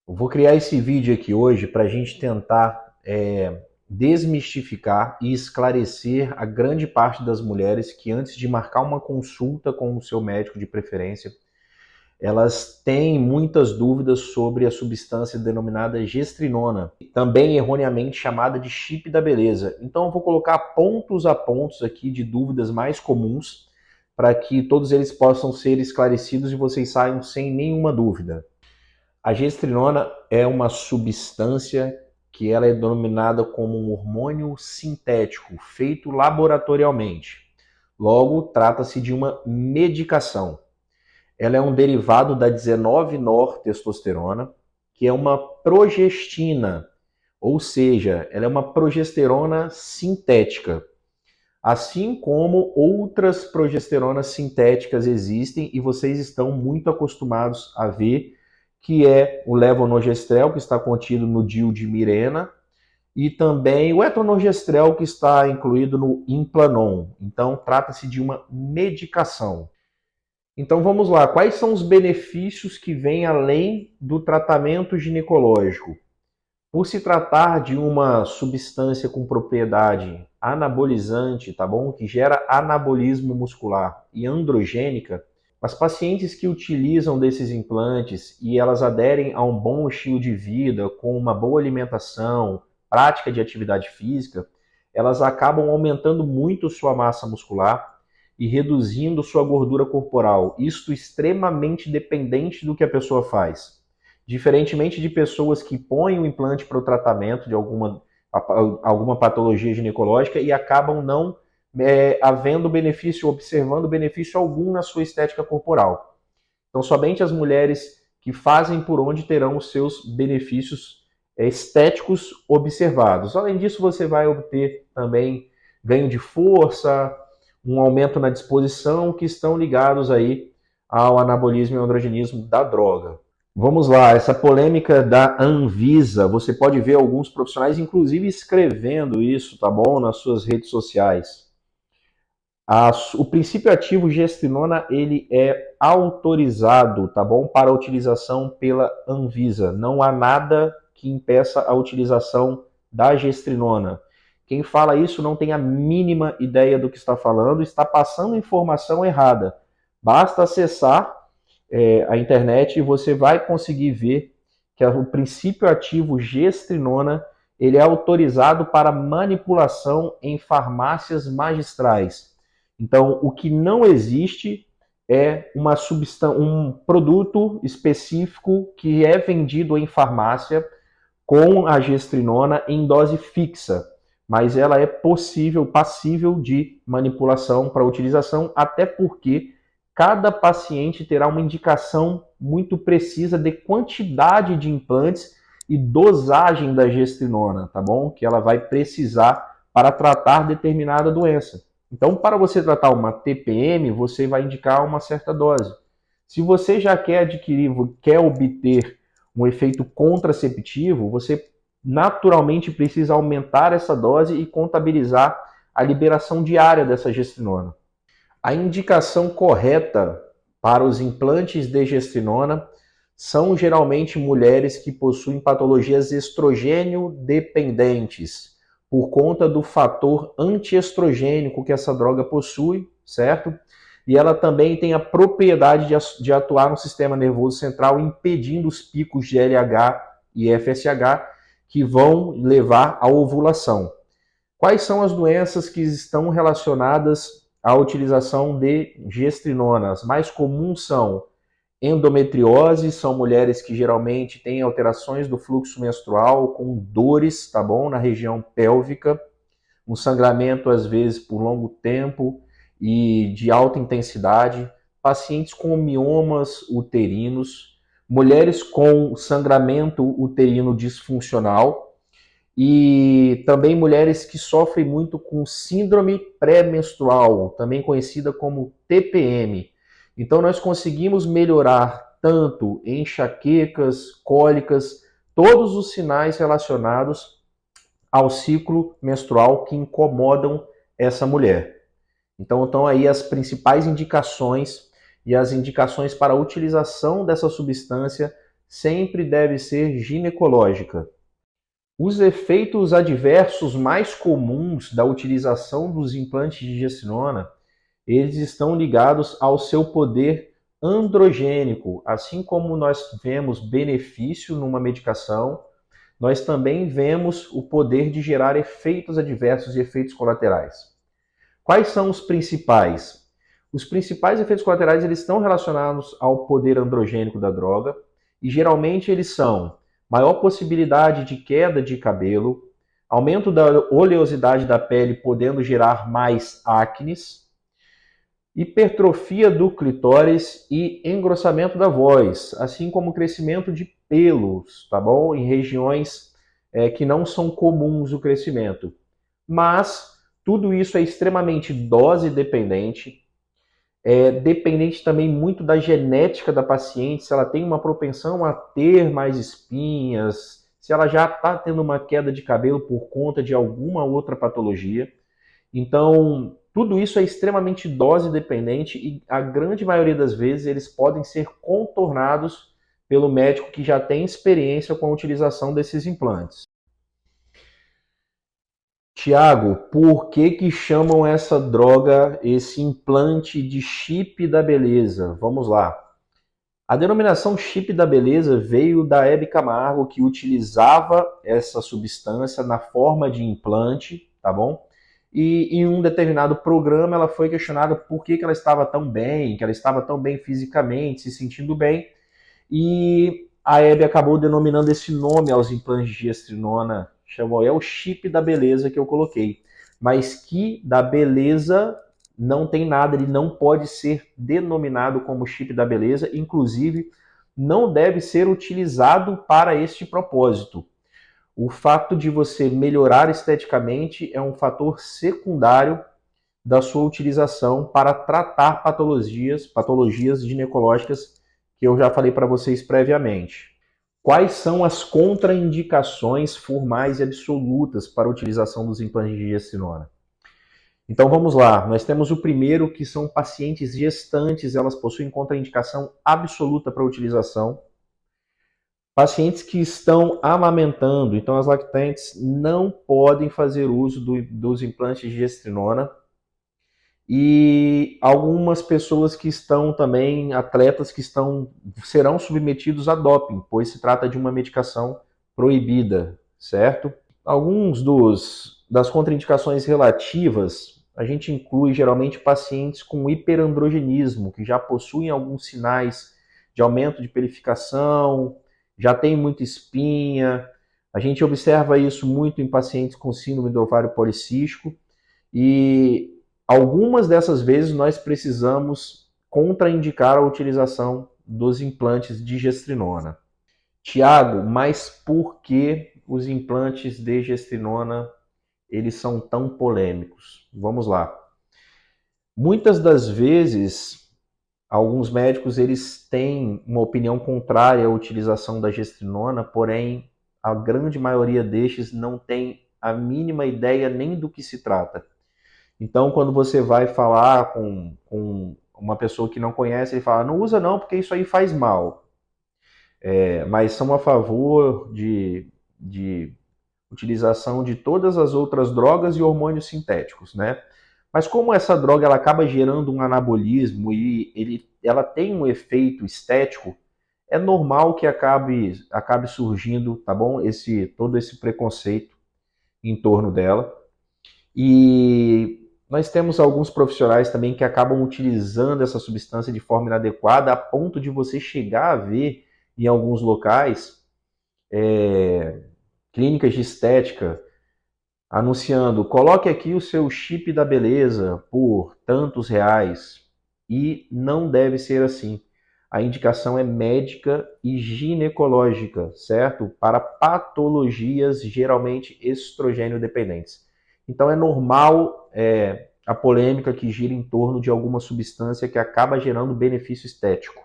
Eu vou criar esse vídeo aqui hoje para a gente tentar desmistificar e esclarecer a grande parte das mulheres que antes de marcar uma consulta com o seu médico de preferência, elas têm muitas dúvidas sobre a substância denominada gestrinona, também erroneamente chamada de chip da beleza. Então eu vou colocar pontos a pontos aqui de dúvidas mais comuns para que todos eles possam ser esclarecidos e vocês saiam sem nenhuma dúvida. A gestrinona é uma substância que ela é denominada como um hormônio sintético, feito laboratorialmente. Logo, trata-se de uma medicação. Ela é um derivado da 19-nortestosterona, que é uma progestina, ou seja, ela é uma progesterona sintética. Assim como outras progesteronas sintéticas existem e vocês estão muito acostumados a ver, que é o levonorgestrel, que está contido no DIU de Mirena, e também o etonorgestrel, que está incluído no Implanon. Então, trata-se de uma medicação. Então, vamos lá. Quais são os benefícios que vêm além do tratamento ginecológico? Por se tratar de uma substância com propriedade anabolizante, tá bom? Que gera anabolismo muscular e androgênica, as pacientes que utilizam desses implantes e elas aderem a um bom estilo de vida, com uma boa alimentação, prática de atividade física, elas acabam aumentando muito sua massa muscular e reduzindo sua gordura corporal. Isto extremamente dependente do que a pessoa faz. Diferentemente de pessoas que põem o implante para o tratamento de alguma patologia ginecológica e acabam não havendo benefício, observando benefício algum na sua estética corporal. Então, somente as mulheres que fazem por onde terão os seus benefícios estéticos observados. Além disso, você vai obter também ganho de força, um aumento na disposição, que estão ligados aí ao anabolismo e ao androgenismo da droga. Vamos lá, essa polêmica da Anvisa, você pode ver alguns profissionais, inclusive, escrevendo isso, tá bom, nas suas redes sociais. O princípio ativo gestrinona, ele é autorizado, tá bom, para utilização pela Anvisa. Não há nada que impeça a utilização da gestrinona. Quem fala isso não tem a mínima ideia do que está falando, está passando informação errada. Basta acessar a internet e você vai conseguir ver que o princípio ativo gestrinona, ele é autorizado para manipulação em farmácias magistrais. Então, o que não existe é um produto específico que é vendido em farmácia com a gestrinona em dose fixa, mas ela é passível de manipulação para utilização, até porque cada paciente terá uma indicação muito precisa de quantidade de implantes e dosagem da gestrinona, tá bom? Que ela vai precisar para tratar determinada doença. Então, para você tratar uma TPM, você vai indicar uma certa dose. Se você já quer adquirir, quer obter um efeito contraceptivo, você naturalmente precisa aumentar essa dose e contabilizar a liberação diária dessa gestrinona. A indicação correta para os implantes de gestrinona são geralmente mulheres que possuem patologias estrogênio dependentes, por conta do fator antiestrogênico que essa droga possui, certo? E ela também tem a propriedade de atuar no sistema nervoso central, impedindo os picos de LH e FSH que vão levar à ovulação. Quais são as doenças que estão relacionadas à utilização de gestrinona? As mais comuns são endometriose, são mulheres que geralmente têm alterações do fluxo menstrual, com dores, tá bom, na região pélvica, um sangramento às vezes por longo tempo e de alta intensidade, pacientes com miomas uterinos, mulheres com sangramento uterino disfuncional, e também mulheres que sofrem muito com síndrome pré-menstrual, também conhecida como TPM. Então nós conseguimos melhorar tanto enxaquecas, cólicas, todos os sinais relacionados ao ciclo menstrual que incomodam essa mulher. Então estão aí as principais indicações, e as indicações para a utilização dessa substância sempre deve ser ginecológica. Os efeitos adversos mais comuns da utilização dos implantes de gestinona, eles estão ligados ao seu poder androgênico. Assim como nós vemos benefício numa medicação, nós também vemos o poder de gerar efeitos adversos e efeitos colaterais. Quais são os principais? Os principais efeitos colaterais eles estão relacionados ao poder androgênico da droga e geralmente eles são maior possibilidade de queda de cabelo, aumento da oleosidade da pele podendo gerar mais acnes, hipertrofia do clitóris e engrossamento da voz, assim como crescimento de pelos, tá bom? Em regiões que não são comuns o crescimento. Mas tudo isso é extremamente dose dependente, dependente também muito da genética da paciente, se ela tem uma propensão a ter mais espinhas, se ela já está tendo uma queda de cabelo por conta de alguma outra patologia. Então, tudo isso é extremamente dose dependente e a grande maioria das vezes eles podem ser contornados pelo médico que já tem experiência com a utilização desses implantes. Tiago, por que chamam essa droga, esse implante de chip da beleza? Vamos lá. A denominação chip da beleza veio da Hebe Camargo, que utilizava essa substância na forma de implante, tá bom? E em um determinado programa ela foi questionada por que ela estava tão bem, que ela estava tão bem fisicamente, se sentindo bem, e a Hebe acabou denominando esse nome aos implantes de gestrinona, chamou, é o chip da beleza que eu coloquei, mas que da beleza não tem nada, ele não pode ser denominado como chip da beleza, inclusive não deve ser utilizado para este propósito. O fato de você melhorar esteticamente é um fator secundário da sua utilização para tratar patologias ginecológicas que eu já falei para vocês previamente. Quais são as contraindicações formais e absolutas para a utilização dos implantes de gestinona? Então vamos lá, nós temos o primeiro, que são pacientes gestantes, elas possuem contraindicação absoluta para a utilização. Pacientes que estão amamentando, então as lactantes não podem fazer uso dos implantes de gestrinona. E algumas pessoas que estão também, atletas que serão submetidos a doping, pois se trata de uma medicação proibida, certo? Alguns das contraindicações relativas, a gente inclui geralmente pacientes com hiperandrogenismo, que já possuem alguns sinais de aumento de pelificação, já tem muita espinha. A gente observa isso muito em pacientes com síndrome do ovário policístico e algumas dessas vezes nós precisamos contraindicar a utilização dos implantes de gestrinona. Tiago, mas por que os implantes de gestrinona eles são tão polêmicos? Vamos lá. Muitas das vezes, alguns médicos eles têm uma opinião contrária à utilização da gestrinona, porém a grande maioria destes não tem a mínima ideia nem do que se trata. Então, quando você vai falar com uma pessoa que não conhece, ele fala, não usa não, porque isso aí faz mal. Mas são a favor de utilização de todas as outras drogas e hormônios sintéticos, né? Mas como essa droga ela acaba gerando um anabolismo e ela tem um efeito estético, é normal que acabe surgindo, tá bom? Todo esse preconceito em torno dela. E nós temos alguns profissionais também que acabam utilizando essa substância de forma inadequada a ponto de você chegar a ver em alguns locais clínicas de estética anunciando, coloque aqui o seu chip da beleza por tantos reais. E não deve ser assim. A indicação é médica e ginecológica, certo? Para patologias geralmente estrogênio dependentes. Então é normal a polêmica que gira em torno de alguma substância que acaba gerando benefício estético.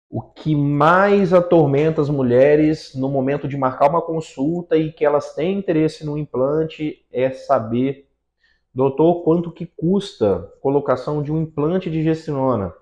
O que mais atormenta as mulheres no momento de marcar uma consulta e que elas têm interesse no implante é saber, doutor, quanto que custa a colocação de um implante de gestrinona?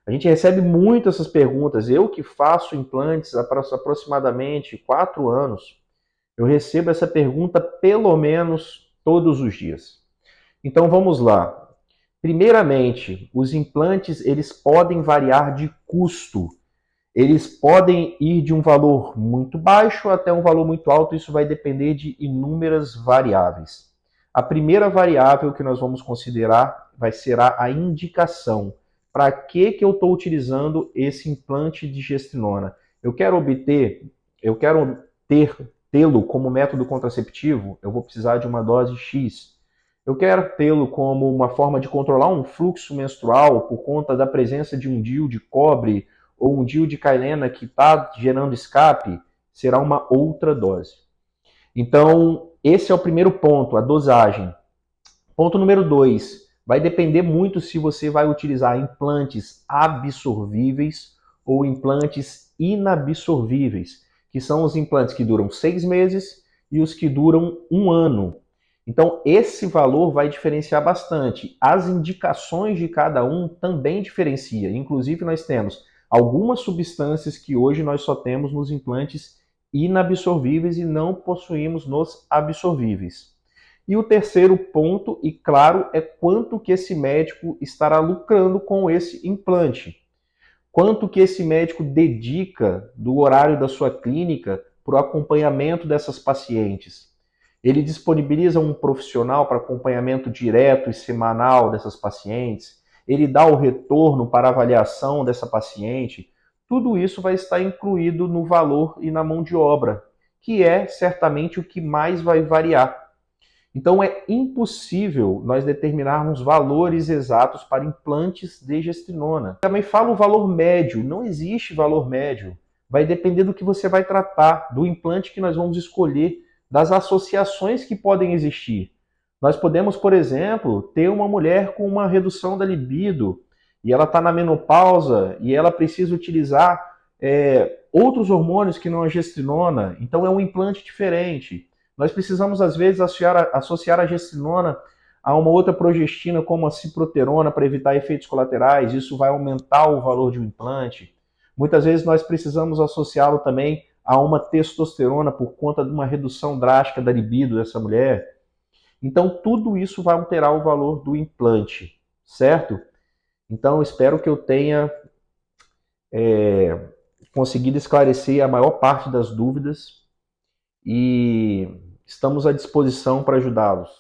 A gente recebe muito essas perguntas. Eu que faço implantes há aproximadamente 4 anos, eu recebo essa pergunta pelo menos todos os dias. Então vamos lá. Primeiramente, os implantes eles podem variar de custo. Eles podem ir de um valor muito baixo até um valor muito alto, isso vai depender de inúmeras variáveis. A primeira variável que nós vamos considerar vai ser a indicação. Para que eu estou utilizando esse implante de gestrinona? Eu quero tê-lo como método contraceptivo, eu vou precisar de uma dose X. Eu quero tê-lo como uma forma de controlar um fluxo menstrual por conta da presença de um DIU de cobre ou um DIU de Cailena que está gerando escape, será uma outra dose. Então, esse é o primeiro ponto, a dosagem. Ponto número 2, vai depender muito se você vai utilizar implantes absorvíveis ou implantes inabsorvíveis, que são os implantes que duram 6 meses e os que duram 1 ano. Então, esse valor vai diferenciar bastante. As indicações de cada um também diferencia. Inclusive, nós temos algumas substâncias que hoje nós só temos nos implantes inabsorvíveis e não possuímos nos absorvíveis. E o terceiro ponto, e claro, é quanto que esse médico estará lucrando com esse implante. Quanto que esse médico dedica do horário da sua clínica para o acompanhamento dessas pacientes. Ele disponibiliza um profissional para acompanhamento direto e semanal dessas pacientes. Ele dá o retorno para avaliação dessa paciente. Tudo isso vai estar incluído no valor e na mão de obra, que é certamente o que mais vai variar. Então é impossível nós determinarmos valores exatos para implantes de gestrinona. Também falo o valor médio, não existe valor médio. Vai depender do que você vai tratar, do implante que nós vamos escolher, das associações que podem existir. Nós podemos, por exemplo, ter uma mulher com uma redução da libido e ela está na menopausa e ela precisa utilizar outros hormônios que não a gestrinona, então é um implante diferente. Nós precisamos, às vezes, associar a gestrinona a uma outra progestina, como a ciproterona, para evitar efeitos colaterais. Isso vai aumentar o valor de um implante. Muitas vezes nós precisamos associá-lo também a uma testosterona por conta de uma redução drástica da libido dessa mulher. Então, tudo isso vai alterar o valor do implante, certo? Então, espero que eu tenha conseguido esclarecer a maior parte das dúvidas e estamos à disposição para ajudá-los.